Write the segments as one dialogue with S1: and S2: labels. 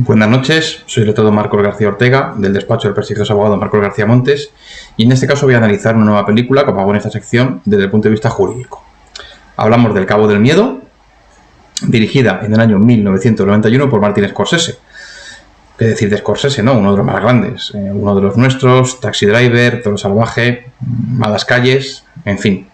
S1: Buenas noches, soy el letrado Marcos García Ortega, del despacho del prestigioso abogado Marcos García Montes, y en este caso voy a analizar una nueva película, como hago en esta sección, desde el punto de vista jurídico. Hablamos del Cabo del Miedo, dirigida en el año 1991 por Martin Scorsese. ¿Qué decir de Scorsese? No, uno de los más grandes, uno de los nuestros, Taxi Driver, Toro Salvaje, Malas Calles, en fin.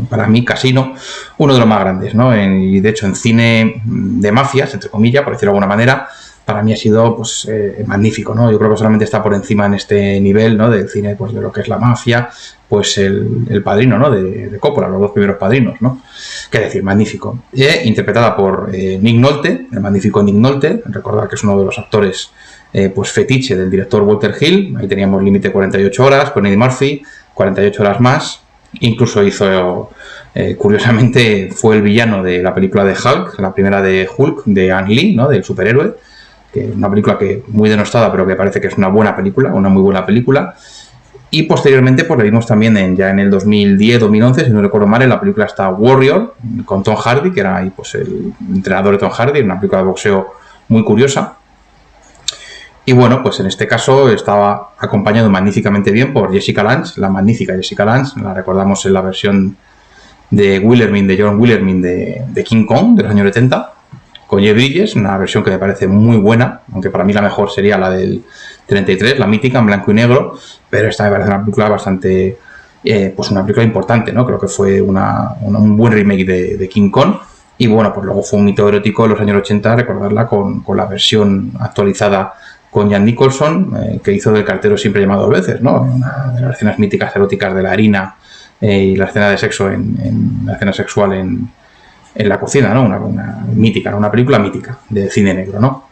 S1: Para mí, Casino, uno de los más grandes, ¿no? Y de hecho, en cine de mafias, entre comillas, por decirlo de alguna manera, para mí ha sido pues magnífico, ¿no? Yo creo que solamente está por encima en este nivel, ¿no? Del cine, pues de lo que es la mafia, pues el Padrino, ¿no? De Coppola, los dos primeros Padrinos, ¿no? Qué decir, magnífico. Interpretada por Nick Nolte, el magnífico Nick Nolte, recordar que es uno de los actores pues fetiche del director Walter Hill. Ahí teníamos límite 48 horas con Eddie Murphy, 48 horas más. Incluso hizo, curiosamente, fue el villano de la película de Hulk, la primera de Hulk, de Ang Lee, ¿no? Del superhéroe, que es una película que muy denostada, pero que parece que es una buena película, una muy buena película. Y posteriormente, pues le vimos también ya en el 2010-2011, si no recuerdo mal, en la película está Warrior, con Tom Hardy, que era ahí pues el entrenador de Tom Hardy, una película de boxeo muy curiosa. Y bueno, pues en este caso estaba acompañado magníficamente bien por Jessica Lange, la magnífica Jessica Lange, la recordamos en la versión de John Willermin de King Kong de los años 70, con Jeff Bridges, una versión que me parece muy buena, aunque para mí la mejor sería la del 33, la mítica, en blanco y negro, pero esta me parece una película bastante, pues una película importante, ¿no? Creo que fue un buen remake de King Kong. Y bueno, pues luego fue un mito erótico en los años 80, recordarla con la versión actualizada con Jack Nicholson, que hizo del cartero siempre llamado dos veces, ¿no? Una de las escenas míticas eróticas de la harina y la escena de sexo la escena sexual en la cocina, ¿no? Una mítica, ¿no? Una película mítica de cine negro, ¿no?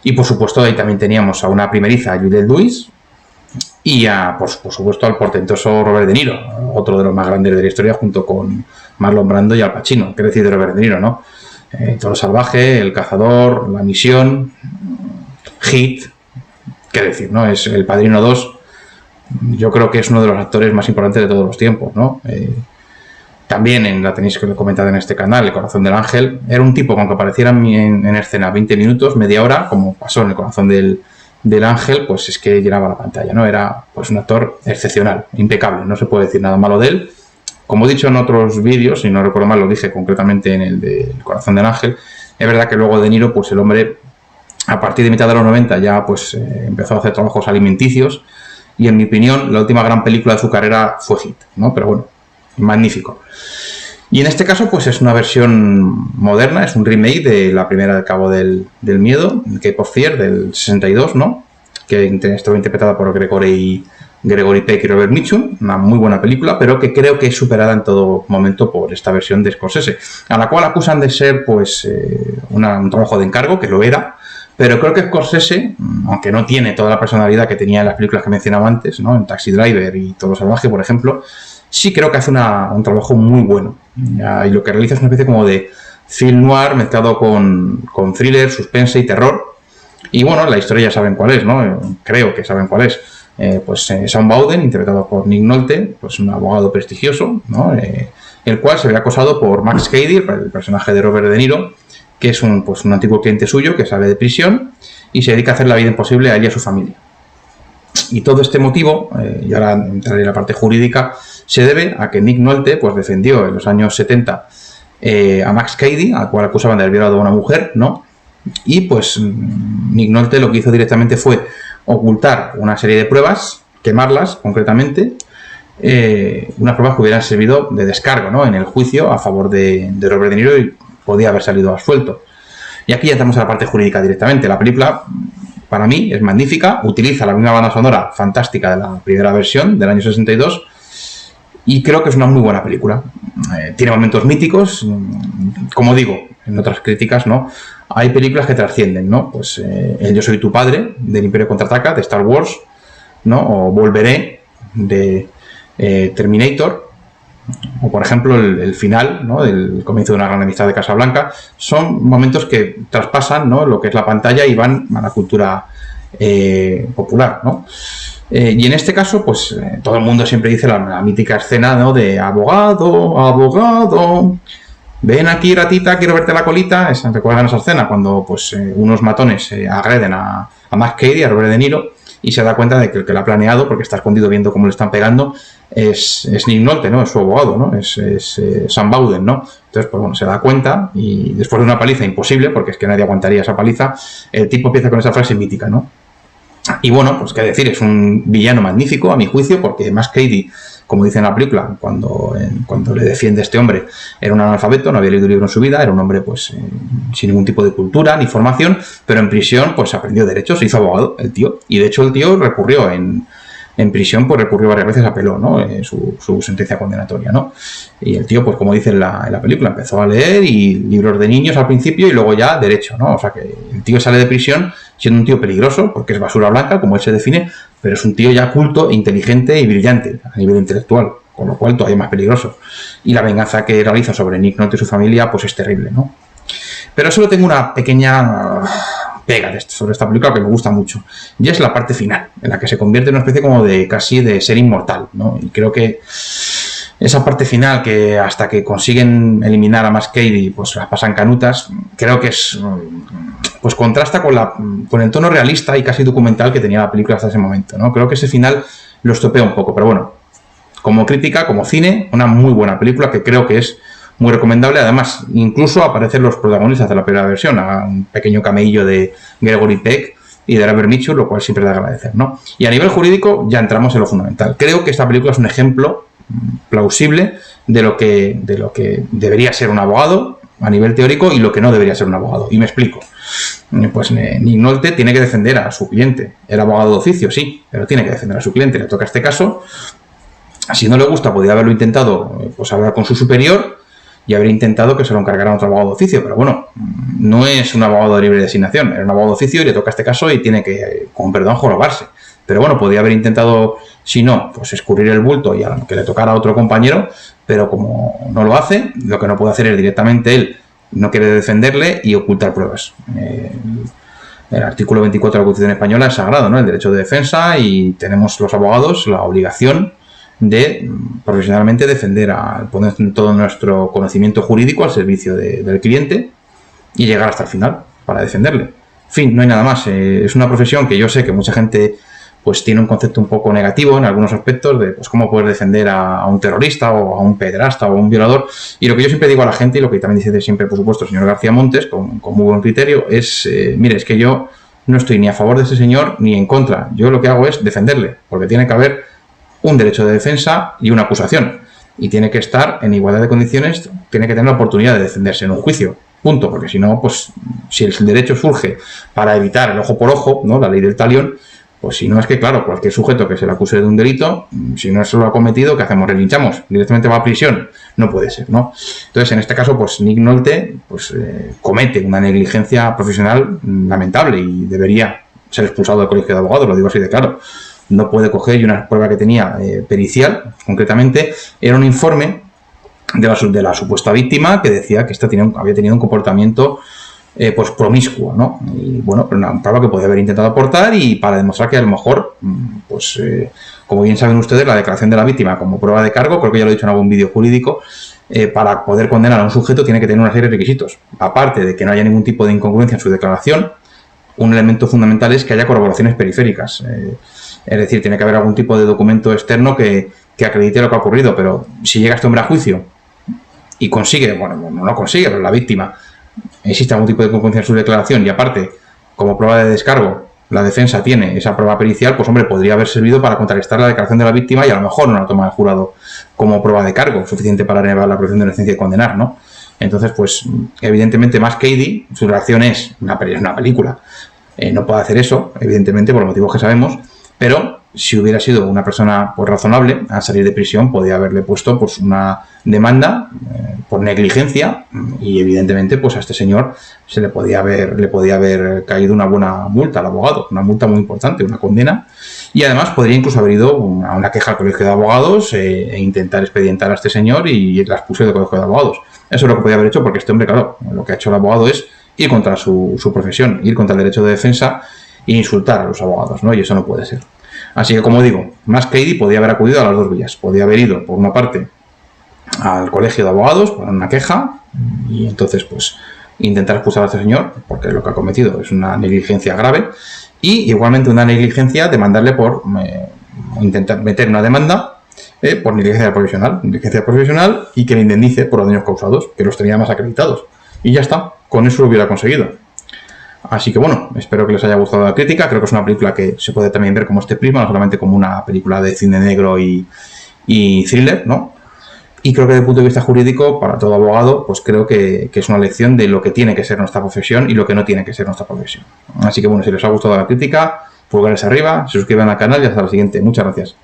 S1: Y por supuesto ahí también teníamos a una primeriza, a Juliette Lewis, y por supuesto al portentoso Robert De Niro, otro de los más grandes de la historia, junto con Marlon Brando y Al Pacino. ¿Qué decir de Robert De Niro, no? Toro Salvaje, El Cazador, La Misión, Hit, qué decir, ¿no? Es El Padrino 2, yo creo que es uno de los actores más importantes de todos los tiempos, ¿no? También la tenéis que comentar en este canal, El Corazón del Ángel. Era un tipo que aunque apareciera en escena 20 minutos, media hora, como pasó en El Corazón del Ángel, pues es que llenaba la pantalla, ¿no? Era pues un actor excepcional, impecable, no se puede decir nada malo de él. Como he dicho en otros vídeos, si no recuerdo mal, lo dije concretamente en el de El Corazón del Ángel, es verdad que luego De Niro, pues el hombre, a partir de mitad de los 90 ya pues empezó a hacer trabajos alimenticios, y en mi opinión la última gran película de su carrera fue Hit, ¿no? Pero bueno, magnífico. Y en este caso pues es una versión moderna, es un remake de la primera del Cabo del Miedo, Cape of Fear, del 62, ¿no? Que estuvo interpretada por Gregory Peck y Robert Mitchum, una muy buena película, pero que creo que es superada en todo momento por esta versión de Scorsese, a la cual acusan de ser pues un trabajo de encargo, que lo era, pero creo que Scorsese, aunque no tiene toda la personalidad que tenía en las películas que mencionaba antes, ¿no? En Taxi Driver y Toro Salvaje, por ejemplo, sí creo que hace un trabajo muy bueno. Y lo que realiza es una especie como de film noir mezclado con thriller, suspense y terror. Y bueno, la historia ya saben cuál es, ¿no? Creo que saben cuál es. Sean Bowden, interpretado por Nick Nolte, pues un abogado prestigioso, ¿no? El cual se ve acosado por Max Cady, el personaje de Robert De Niro, que es un antiguo cliente suyo que sale de prisión y se dedica a hacer la vida imposible a él y a su familia. Y todo este motivo, y ahora entraré en la parte jurídica, se debe a que Nick Nolte pues defendió en los años 70 a Max Cady, al cual acusaban de haber violado a una mujer, ¿no? Y pues Nick Nolte lo que hizo directamente fue ocultar una serie de pruebas, quemarlas concretamente, unas pruebas que hubieran servido de descargo, ¿no? En el juicio a favor de Robert De Niro, y podía haber salido absuelto. Y aquí ya entramos a la parte jurídica directamente. La película, para mí, es magnífica, utiliza la misma banda sonora fantástica de la primera versión del año 62, y creo que es una muy buena película. Tiene momentos míticos, como digo, en otras críticas, ¿no? Hay películas que trascienden, ¿no? Pues el Yo soy tu padre, del Imperio Contraataca, de Star Wars, ¿no? O Volveré, de Terminator, o por ejemplo el final, ¿no? Del comienzo de una gran amistad de Casablanca. Son momentos que traspasan, ¿no? Lo que es la pantalla y van a la cultura popular, ¿no? Y en este caso, pues todo el mundo siempre dice la mítica escena, ¿no? De abogado, ven aquí ratita, quiero verte la colita. ¿Recuerdan esa escena cuando pues unos matones agreden a Max Cady, a Robert De Niro, y se da cuenta de que el que lo ha planeado, porque está escondido viendo cómo le están pegando, es Nick Nolte, ¿no? Es su abogado, ¿no? Es Sam Bowden, ¿no? Entonces, pues bueno, se da cuenta y después de una paliza imposible, porque es que nadie aguantaría esa paliza, el tipo empieza con esa frase mítica, ¿no? Y bueno, pues qué decir, es un villano magnífico a mi juicio, porque Max Cady, como dice en la película, cuando le defiende a este hombre, era un analfabeto, no había leído un libro en su vida, era un hombre pues sin ningún tipo de cultura ni formación, pero en prisión pues aprendió derecho, se hizo abogado el tío, y de hecho el tío recurrió en prisión, pues recurrió varias veces, apeló, ¿no? Su sentencia condenatoria, ¿no? Y el tío, pues como dice en la película, empezó a leer y libros de niños al principio y luego ya derecho, ¿no? O sea que el tío sale de prisión siendo un tío peligroso, porque es basura blanca, como él se define, pero es un tío ya culto, inteligente y brillante a nivel intelectual, con lo cual todavía más peligroso. Y la venganza que realiza sobre Nick Nolte y su familia, pues es terrible, ¿no? Pero solo tengo una pequeña pega sobre esta película que me gusta mucho, y es la parte final, en la que se convierte en una especie como de casi de ser inmortal, ¿no? Y creo que esa parte final, que hasta que consiguen eliminar a Max Cady, pues las pasan canutas, creo que es pues contrasta con el tono realista y casi documental que tenía la película hasta ese momento, ¿no? Creo que ese final lo estropea un poco, pero bueno, como crítica, como cine, una muy buena película que creo que es muy recomendable. Además, incluso aparecen los protagonistas de la primera versión, a un pequeño cameillo de Gregory Peck y de Robert Mitchum, lo cual siempre es de agradecer, ¿no? Y a nivel jurídico ya entramos en lo fundamental. Creo que esta película es un ejemplo plausible de lo que debería ser un abogado a nivel teórico y lo que no debería ser un abogado. Y me explico. Pues Nick Nolte tiene que defender a su cliente. El abogado de oficio, sí, pero tiene que defender a su cliente. Le toca este caso. Si no le gusta, podría haberlo intentado, pues hablar con su superior y haber intentado que se lo encargara a otro abogado de oficio. Pero bueno, no es un abogado de libre designación. Era un abogado de oficio y le toca este caso y tiene que, con perdón, jorobarse. Pero bueno, podría haber intentado, si no, pues escurrir el bulto y a que le tocara a otro compañero, pero como no lo hace, lo que no puede hacer es directamente él no quiere defenderle y ocultar pruebas. El artículo 24 de la Constitución Española es sagrado, ¿no? El derecho de defensa, y tenemos los abogados la obligación de profesionalmente defender, poner todo nuestro conocimiento jurídico al servicio del cliente y llegar hasta el final para defenderle. En fin, no hay nada más. Es una profesión que yo sé que mucha gente pues tiene un concepto un poco negativo en algunos aspectos de pues cómo poder defender a un terrorista o a un pederasta o a un violador. Y lo que yo siempre digo a la gente, y lo que también dice siempre, por supuesto, el señor García Montes, con muy buen criterio, es, mire, es que yo no estoy ni a favor de ese señor ni en contra. Yo lo que hago es defenderle, porque tiene que haber un derecho de defensa y una acusación. Y tiene que estar en igualdad de condiciones, tiene que tener la oportunidad de defenderse en un juicio. Punto, porque si no, pues si el derecho surge para evitar el ojo por ojo, ¿no? La ley del talión, pues si no, es que claro, cualquier sujeto que se le acuse de un delito, si no se lo ha cometido, ¿qué hacemos? ¿Relinchamos? ¿Directamente va a prisión? No puede ser, ¿no? Entonces, en este caso, pues Nick Nolte pues, comete una negligencia profesional lamentable y debería ser expulsado del colegio de abogados, lo digo así de claro. No puede coger, y una prueba que tenía pericial, concretamente, era un informe de la supuesta víctima que decía que esta había tenido un comportamiento pues promiscuo, ¿no? Y bueno, una prueba que podía haber intentado aportar, y para demostrar que a lo mejor, pues como bien saben ustedes, la declaración de la víctima como prueba de cargo, creo que ya lo he dicho en algún vídeo jurídico, para poder condenar a un sujeto tiene que tener una serie de requisitos. Aparte de que no haya ningún tipo de incongruencia en su declaración, un elemento fundamental es que haya corroboraciones periféricas. Es decir, tiene que haber algún tipo de documento externo que acredite lo que ha ocurrido, pero si llega este hombre a juicio y consigue, bueno, no lo consigue, pero la víctima, existe algún tipo de incongruencia en su declaración y aparte, como prueba de descargo, la defensa tiene esa prueba pericial, pues hombre, podría haber servido para contrarrestar la declaración de la víctima y a lo mejor no la toma el jurado como prueba de cargo, suficiente para negar la presunción de inocencia y condenar, ¿no? Entonces, pues, evidentemente, Max Cady, su reacción es una película. No puede hacer eso, evidentemente, por los motivos que sabemos, pero si hubiera sido una persona pues, razonable, al salir de prisión podía haberle puesto pues, una demanda por negligencia y evidentemente pues, a este señor le podía haber caído una buena multa al abogado, una multa muy importante, una condena, y además podría incluso haber ido a una queja al colegio de abogados e intentar expedientar a este señor y la expulsión del colegio de abogados. Eso es lo que podía haber hecho, porque este hombre, claro, lo que ha hecho el abogado es ir contra su profesión, ir contra el derecho de defensa e insultar a los abogados, ¿no? Y eso no puede ser. Así que, como digo, Max Cady podía haber acudido a las dos vías. Podía haber ido, por una parte, al colegio de abogados por una queja y entonces pues intentar expulsar a este señor porque lo que ha cometido es una negligencia grave y igualmente una negligencia demandarle por intentar meter una demanda por negligencia profesional y que le indemnice por los daños causados, que los tenía más acreditados. Y ya está, con eso lo hubiera conseguido. Así que bueno, espero que les haya gustado la crítica. Creo que es una película que se puede también ver como este prisma, no solamente como una película de cine negro y thriller, ¿no? Y creo que desde el punto de vista jurídico, para todo abogado, pues creo que es una lección de lo que tiene que ser nuestra profesión y lo que no tiene que ser nuestra profesión. Así que bueno, si les ha gustado la crítica, pulgares arriba, se suscriban al canal y hasta la siguiente. Muchas gracias.